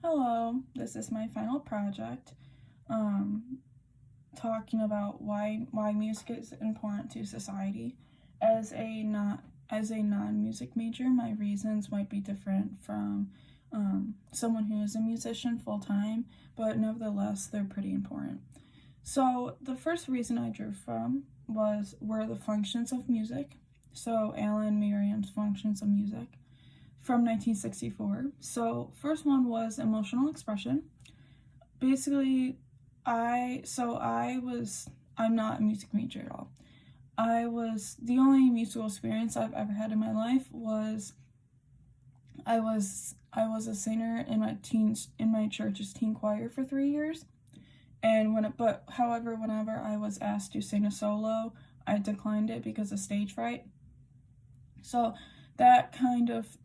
Hello, this is my final project, um, talking about why music is important to society. As a non-music major, my reasons might be different from someone who is a musician full time, but nevertheless, they're pretty important. So the first reason I drew from were the functions of music. So Alan Merriam's Functions of Music from 1964. So first one was emotional expression. Basically, I'm not a music major at all. The only musical experience I've ever had in my life was I was a singer in my church's teen choir for 3 years. And whenever I was asked to sing a solo, I declined it because of stage fright. So that kind of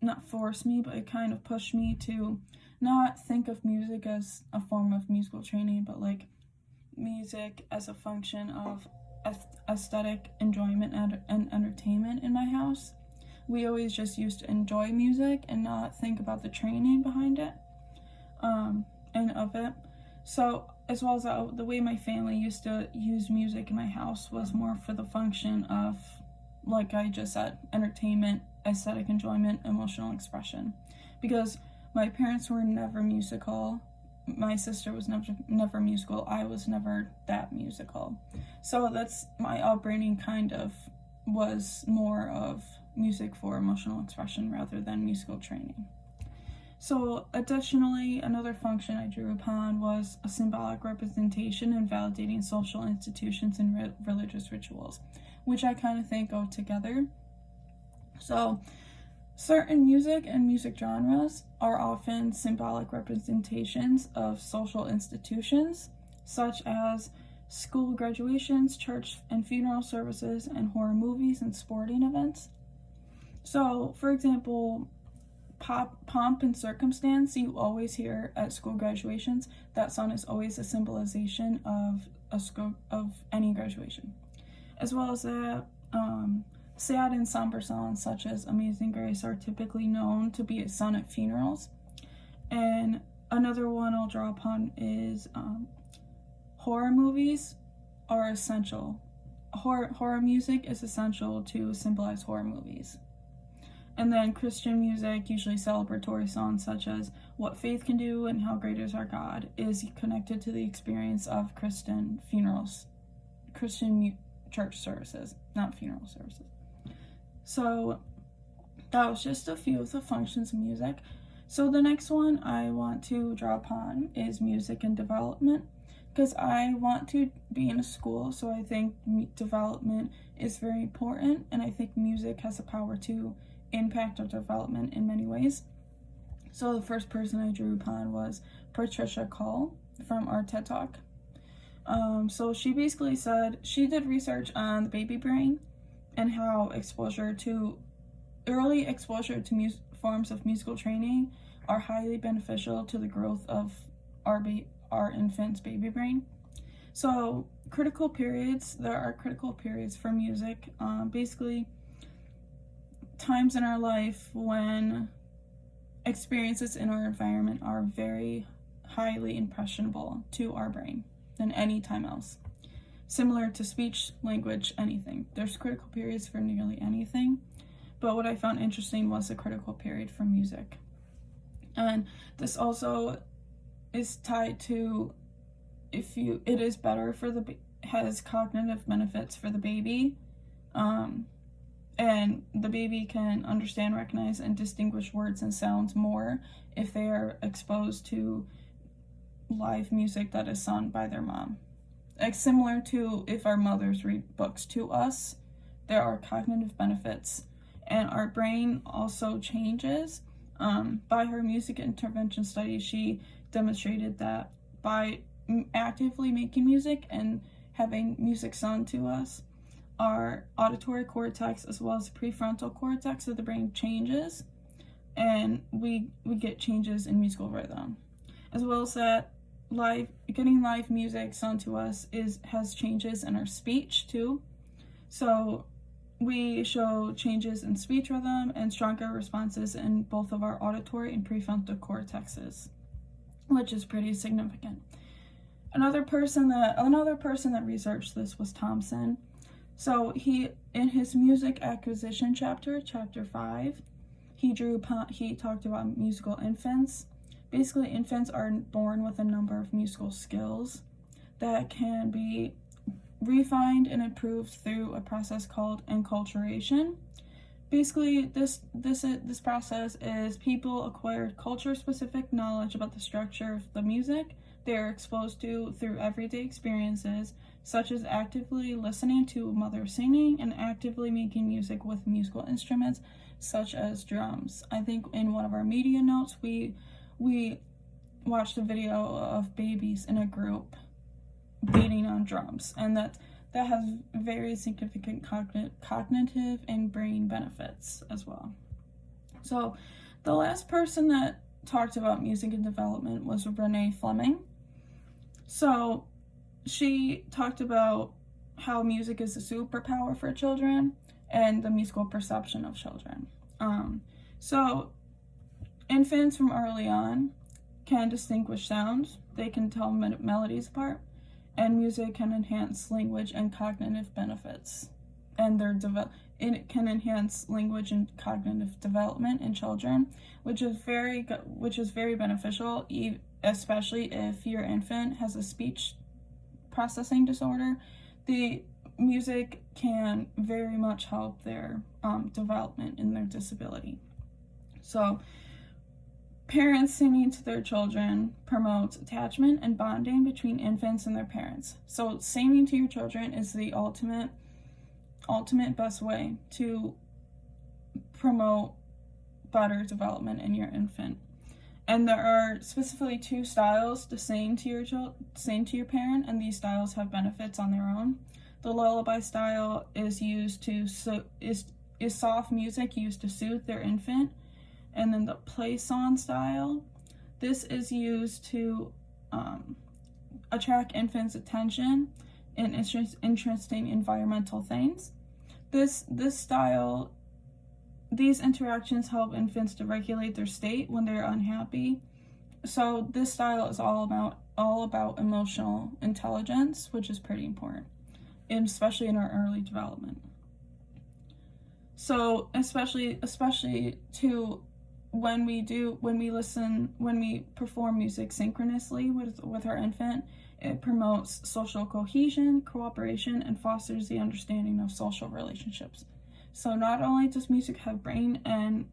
not forced me, but it kind of pushed me to not think of music as a form of musical training, but like music as a function of aesthetic enjoyment and entertainment in my house. We always just used to enjoy music and not think about the training behind it, and of it. So, as well as the way my family used to use music in my house was more for the function of, like I just said, entertainment, aesthetic enjoyment, emotional expression. Because my parents were never musical. My sister was never musical. I was never that musical. So that's my upbringing kind of was more of music for emotional expression rather than musical training. So additionally, another function I drew upon was a symbolic representation and validating social institutions and religious rituals, which I kind of think go together. So certain music and music genres are often symbolic representations of social institutions, such as school graduations, church and funeral services, and horror movies and sporting events. So, for example, pomp and circumstance you always hear at school graduations. That song is always a symbolization of any graduation, as well as that sad and somber songs such as Amazing Grace are typically known to be sung at funerals. And another one I'll draw upon is horror movies are essential. Horror music is essential to symbolize horror movies. And then Christian music, usually celebratory songs such as What Faith Can Do and How Great Is Our God, is connected to the experience of Christian funerals, Christian church services, not funeral services. So that was just a few of the functions of music. So the next one I want to draw upon is music and development, because I want to be in a school, so I think development is very important, and I think music has the power to impact our development in many ways. So the first person I drew upon was Patricia Call from our TED Talk. So she basically said she did research on the baby brain and how early exposure to forms of musical training are highly beneficial to the growth of our infant's baby brain. So there are critical periods for music, basically times in our life when experiences in our environment are very highly impressionable to our brain than any time else. Similar to speech, language, anything. There's critical periods for nearly anything, but what I found interesting was a critical period for music. And this also is tied to it is better has cognitive benefits for the baby, and the baby can understand, recognize, and distinguish words and sounds more if they are exposed to live music that is sung by their mom. Like similar to if our mothers read books to us, there are cognitive benefits. And our brain also changes. By her music intervention study, she demonstrated that by actively making music and having music sung to us, our auditory cortex as well as the prefrontal cortex of the brain changes, and we get changes in musical rhythm, as well as that getting live music sung to us has changes in our speech too. So we show changes in speech rhythm and stronger responses in both of our auditory and prefrontal cortexes, which is pretty significant. Another person that researched this was Thompson. So he, in his music acquisition chapter 5, he talked about musical infants. Basically, infants are born with a number of musical skills that can be refined and improved through a process called enculturation. Basically, this process is people acquired culture-specific knowledge about the structure of the music they are exposed to through everyday experiences, such as actively listening to a mother singing and actively making music with musical instruments, such as drums. I think in one of our media notes, we watched a video of babies in a group beating on drums, and that has very significant cognitive and brain benefits as well. So the last person that talked about music and development was Renee Fleming. So she talked about how music is a superpower for children and the musical perception of children. So infants from early on can distinguish sounds, they can tell melodies apart, and music can enhance language and cognitive benefits. And it can enhance language and cognitive development in children, which is very beneficial, especially if your infant has a speech processing disorder. The music can very much help their development in their disability. So parents singing to their children promotes attachment and bonding between infants and their parents. So singing to your children is the ultimate best way to promote better development in your infant. And there are specifically 2 styles to sing to your parent, and these styles have benefits on their own. The lullaby style is soft music used to soothe their infant. And then the play song style, this is used to attract infants' attention and interesting environmental things. This style, these interactions help infants to regulate their state when they're unhappy. So this style is all about emotional intelligence, which is pretty important, and especially in our early development. So especially to when we perform music synchronously with our infant, it promotes social cohesion, cooperation, and fosters the understanding of social relationships. So not only does music have brain and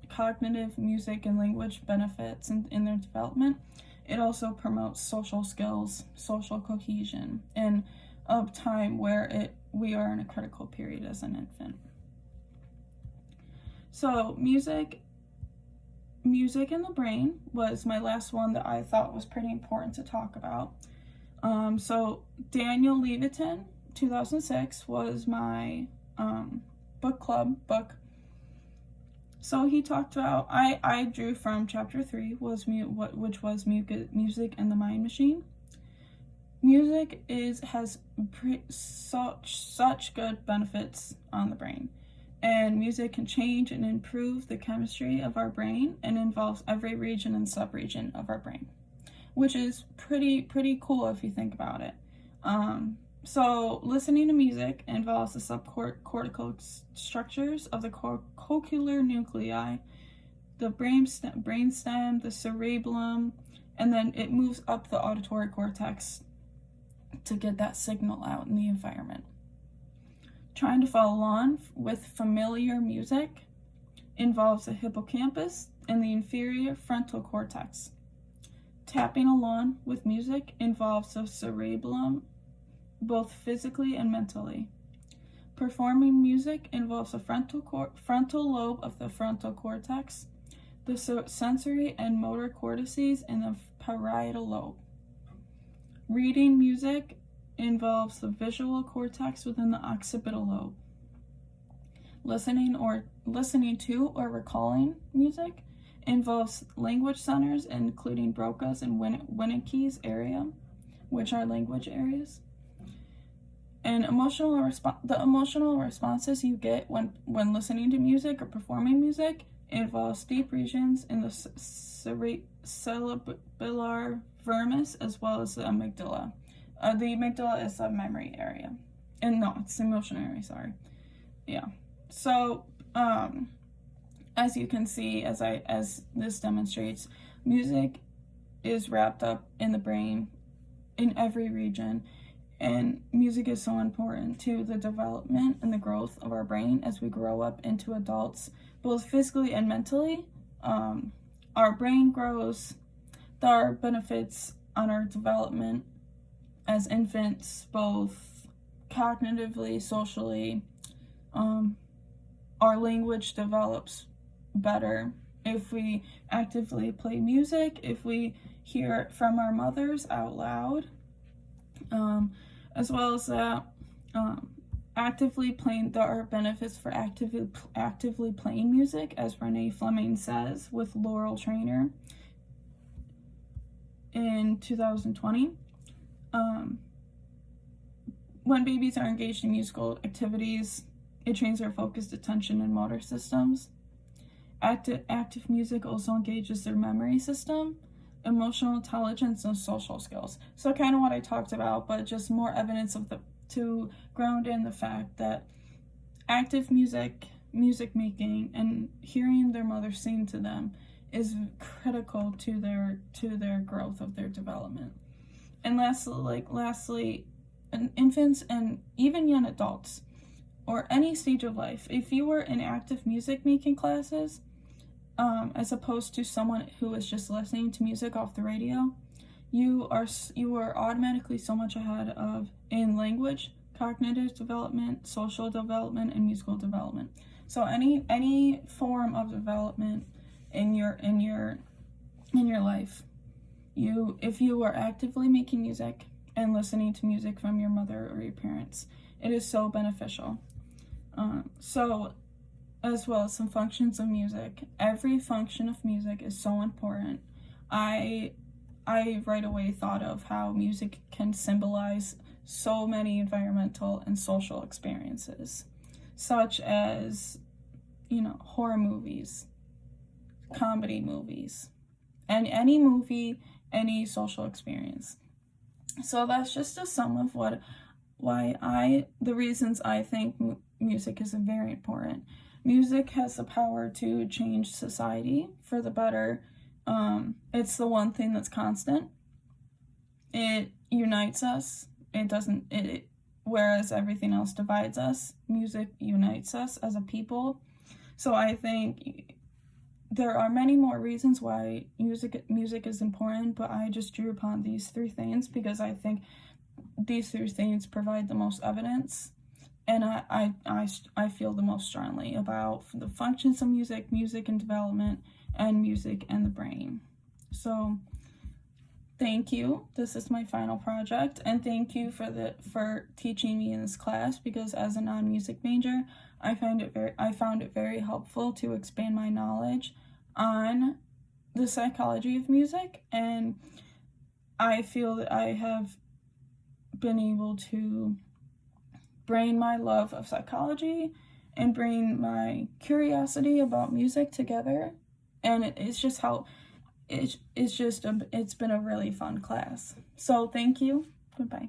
cognitive music and language benefits in their development, it also promotes social skills, social cohesion, and a time where we are in a critical period as an infant. So music and the brain was my last one that I thought was pretty important to talk about. So Daniel Levitin, 2006, was my book club book. So he talked about, I drew from chapter 3, which was music and the mind machine. Music has such good benefits on the brain. And music can change and improve the chemistry of our brain and involves every region and subregion of our brain, which is pretty cool if you think about it. So listening to music involves the subcortical structures of the cochlear nuclei, the brainstem, the cerebellum, and then it moves up the auditory cortex to get that signal out in the environment. Trying to follow along with familiar music involves the hippocampus and the inferior frontal cortex. Tapping along with music involves the cerebellum, both physically and mentally. Performing music involves the frontal lobe of the frontal cortex, the sensory and motor cortices, and the parietal lobe. Reading music involves the visual cortex within the occipital lobe. Listening to or recalling music involves language centers, including Broca's and Wernicke's area, which are language areas. And the emotional responses you get when listening to music or performing music involves deep regions in the cerebellar vermis as well as the amygdala. The amygdala is the memory area. And no, it's the emotion area, sorry. Yeah. So, as you can see, as this demonstrates, music is wrapped up in the brain in every region, and music is so important to the development and the growth of our brain as we grow up into adults, both physically and mentally. Our brain grows. There are benefits on our development as infants, both cognitively, socially. Our language develops better if we actively play music, if we hear it from our mothers out loud, as well as that actively playing. There are benefits for actively playing music, as Renee Fleming says with Laurel Trainer in 2020. When babies are engaged in musical activities, it trains their focused attention and motor systems. Active music also engages their memory system, emotional intelligence, and social skills. So kind of what I talked about, but just more evidence to ground in the fact that active music making, and hearing their mother sing to them is critical to their growth of their development. And lastly, infants and even young adults, or any stage of life, if you were in active music making classes, as opposed to someone who is just listening to music off the radio, you are automatically so much ahead of in language, cognitive development, social development, and musical development. So any form of development in your life, if you are actively making music and listening to music from your mother or your parents, it is so beneficial. So, as well as some functions of music. Every function of music is so important. I right away thought of how music can symbolize so many environmental and social experiences, such as, horror movies, comedy movies, and any movie, any social experience. So that's just a sum of the reasons I think music is very important. Music has the power to change society for the better. It's the one thing that's constant. It unites us. Whereas everything else divides us, music unites us as a people. So I think there are many more reasons why music is important, but I just drew upon these three things because I think these three things provide the most evidence, and I feel the most strongly about the functions of music and development, and music and the brain. So thank you. This is my final project, and thank you for teaching me in this class, because as a non-music major, I found it very helpful to expand my knowledge on the psychology of music, and I feel that I have been able to bring my love of psychology and bring my curiosity about music together, and it's been a really fun class. So thank you. Goodbye.